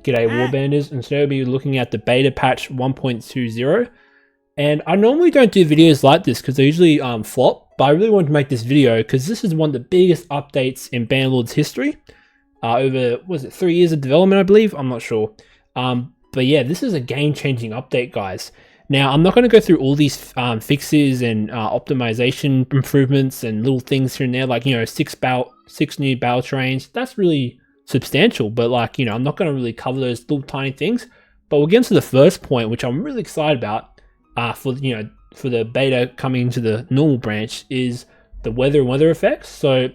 G'day Warbanders, and today we'll be looking at the beta patch 1.20. And I normally don't do videos like this because they usually flop, but I really wanted to make this video because this is one of the biggest updates in Bannerlord's history. Over, was it 3 years of development, I believe? I'm not sure. But yeah, this is a game-changing update, guys. Now, I'm not going to go through all these fixes and optimization improvements and little things here and there, like, you know, six new battle trains. That's really substantial, but like, you know, I'm not going to really cover those little tiny things. But we'll get into the first point, which I'm really excited about for the beta coming into the normal branch, is the weather and weather effects. So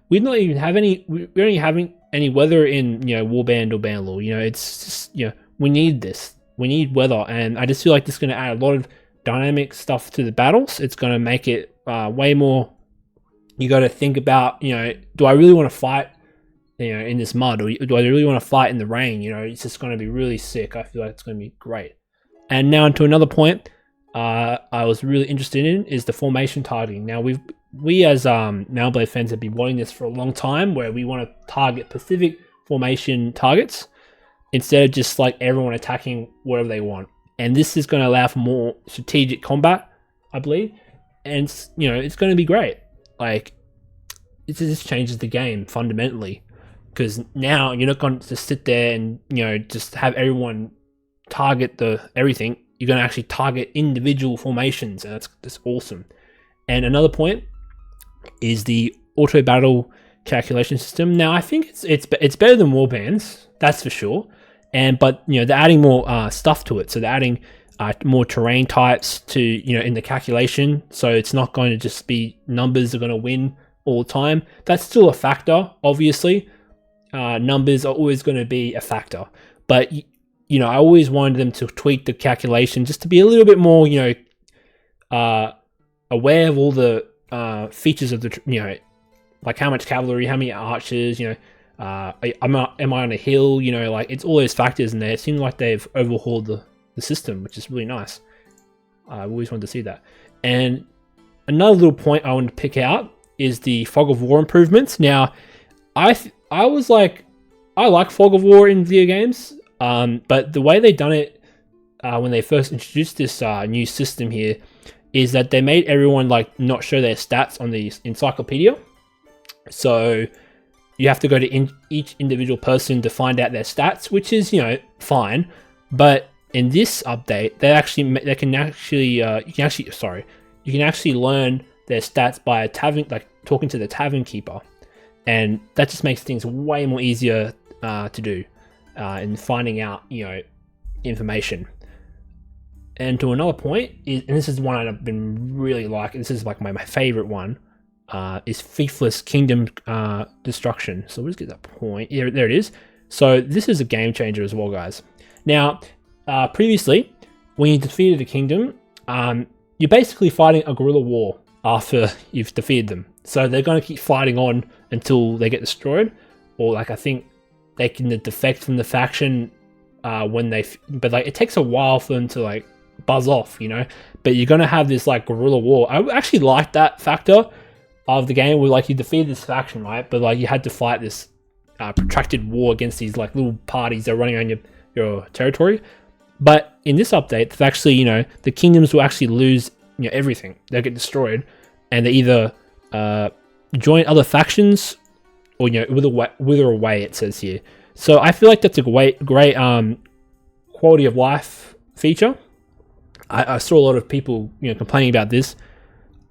we don't even have any, we're only having any weather in, you know, Warband or Bannerlord. You know, it's just, you know, we need this. We need weather, and I just feel like this is going to add a lot of dynamic stuff to the battles. It's going to make it way more. You got to think about, you know, do I really want to fight, you know, in this mud, or do I really want to fight in the rain? You know, it's just going to be really sick. I feel like it's going to be great. And now into another point I was really interested in is the formation targeting. Now we as Malblade fans have been wanting this for a long time, where we want to target specific formation targets instead of just like everyone attacking whatever they want. And this is going to allow for more strategic combat, I believe. And you know, it's going to be great. Like, it just changes the game fundamentally, because now you're not going to sit there and, you know, just have everyone target everything. You're going to actually target individual formations, and that's awesome. And another point is the auto battle calculation system. Now, I think it's better than Warbands, that's for sure. But you know, they're adding more stuff to it. So they're adding more terrain types to, you know, in the calculation. So it's not going to just be numbers are going to win all the time. That's still a factor, obviously. Numbers are always going to be a factor. But you know, I always wanted them to tweak the calculation just to be a little bit more, you know, aware of all the features of the, you know, like how much cavalry, how many archers, you know. Am I on a hill? You know, like, it's all those factors in there. It seems like they've overhauled the system, which is really nice. I always wanted to see that. And another little point I want to pick out is the Fog of War improvements. Now, I was like, I like Fog of War in video games, but the way they done it when they first introduced this new system here is that they made everyone like not show their stats on the encyclopedia. So you have to go to each individual person to find out their stats, which is, you know, fine. But in this update, you can actually learn their stats by talking to the tavern keeper, and that just makes things way more easier to do in finding out, you know, information. And to another point is, and this is one I've been really liking. This is like my favorite one. Is Fiefless Kingdom Destruction. So we'll just get that point. Yeah, there it is. So this is a game changer as well, guys. Now, previously, when you defeated a kingdom, you're basically fighting a guerrilla war after you've defeated them. So they're going to keep fighting on until they get destroyed, or like, I think they can defect from the faction but like, it takes a while for them to like buzz off, you know. But you're going to have this like guerrilla war. I actually like that factor of the game, where like you defeated this faction, right? But like you had to fight this protracted war against these like little parties that are running around your territory. But in this update, they've actually, you know, the kingdoms will actually lose, you know, everything. They'll get destroyed, and they either join other factions, or, you know, wither away, it says here. So I feel like that's a great quality of life feature. I saw a lot of people, you know, complaining about this,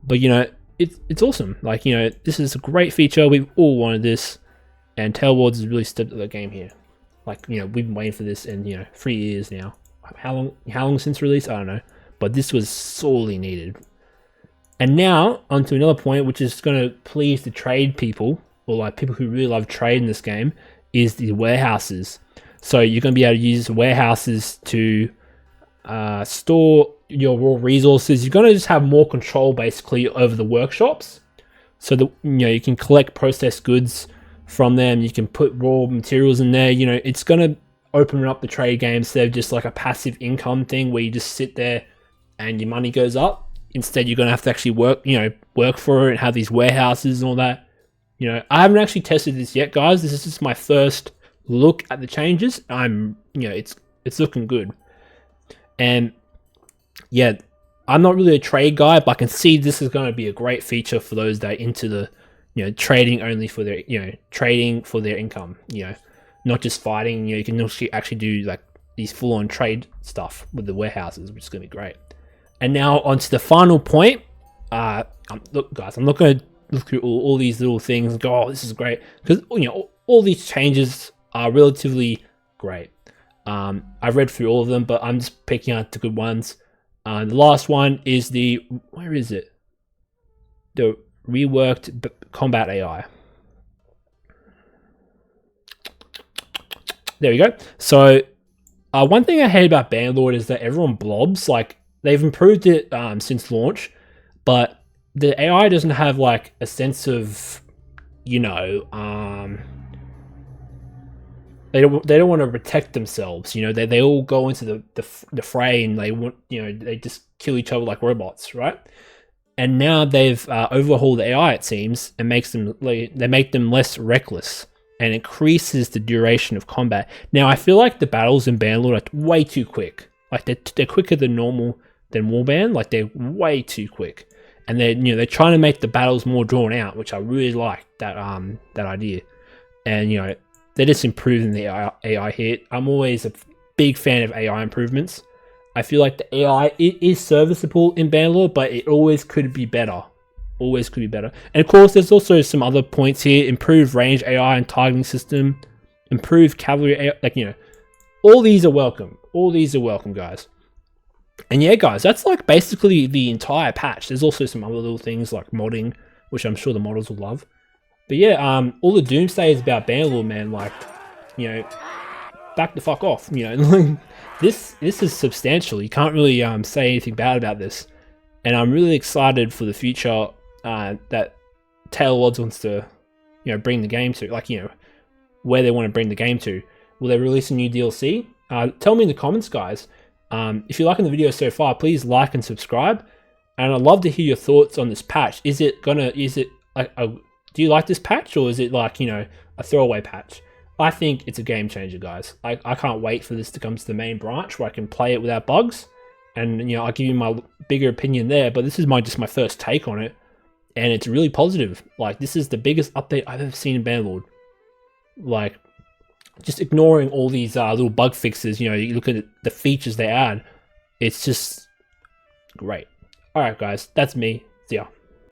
but you know, it's awesome. Like, you know, this is a great feature. We've all wanted this, and Tailwards has really stepped up the game here. Like, you know, we've been waiting for this in, you know, 3 years now. How long since release? I don't know, but this was sorely needed. And now onto another point, which is going to please the trade people, or like people who really love trade in this game, is the warehouses. So you're going to be able to use warehouses to store your raw resources. You're going to just have more control basically over the workshops, so that, you know, you can collect processed goods from them. You can put raw materials in there. You know, it's going to open up the trade game instead of just like a passive income thing where you just sit there and your money goes up. Instead, you're going to have to actually work for it and have these warehouses and all that. You know, I haven't actually tested this yet, guys. This is just my first look at the changes, it's looking good. And yeah, I'm not really a trade guy, but I can see this is going to be a great feature for those that are into the, trading only for their, trading for their income, not just fighting. You can actually do like these full-on trade stuff with the warehouses, which is going to be great. And now onto the final point. Look, guys, I'm not going to look through all these little things and go, oh, this is great, because all these changes are relatively great. I've read through all of them, but I'm just picking out the good ones. The last one is where is it? The Reworked Combat AI. There we go. So, one thing I hate about Bannerlord is that everyone blobs. Like, they've improved it since launch, but the AI doesn't have like a sense of, they don't want to protect themselves. They all go into the fray and they just kill each other like robots, right? And now they've overhauled the AI, it seems, and they make them less reckless and increases the duration of combat. Now I feel like the battles in Bannerlord are way too quick. Like they're quicker than warband. Like they're way too quick, and they're trying to make the battles more drawn out, which I really like that idea. And they're just improving the AI here. I'm always a big fan of AI improvements. I feel like the AI is serviceable in Bannerlord, but it always could be better. Always could be better. And of course, there's also some other points here. Improved range AI and targeting system. Improved cavalry AI. Like, all these are welcome. All these are welcome, guys. And yeah, guys, that's like basically the entire patch. There's also some other little things like modding, which I'm sure the modders will love. But yeah, all the Doomsayers about Bannerlord, man, like, back the fuck off. This is substantial. You can't really say anything bad about this. And I'm really excited for the future that Tailords wants to, bring the game to. Like, where they want to bring the game to. Will they release a new DLC? Tell me in the comments, guys. If you're liking the video so far, please like and subscribe. And I'd love to hear your thoughts on this patch. Do you like this patch, or is it like, a throwaway patch? I think it's a game changer, guys. I can't wait for this to come to the main branch where I can play it without bugs. And, I'll give you my bigger opinion there, but this is just my first take on it. And it's really positive. Like, this is the biggest update I've ever seen in Bannerlord. Like, just ignoring all these little bug fixes, you look at the features they add, it's just great. Alright, guys, that's me. See ya.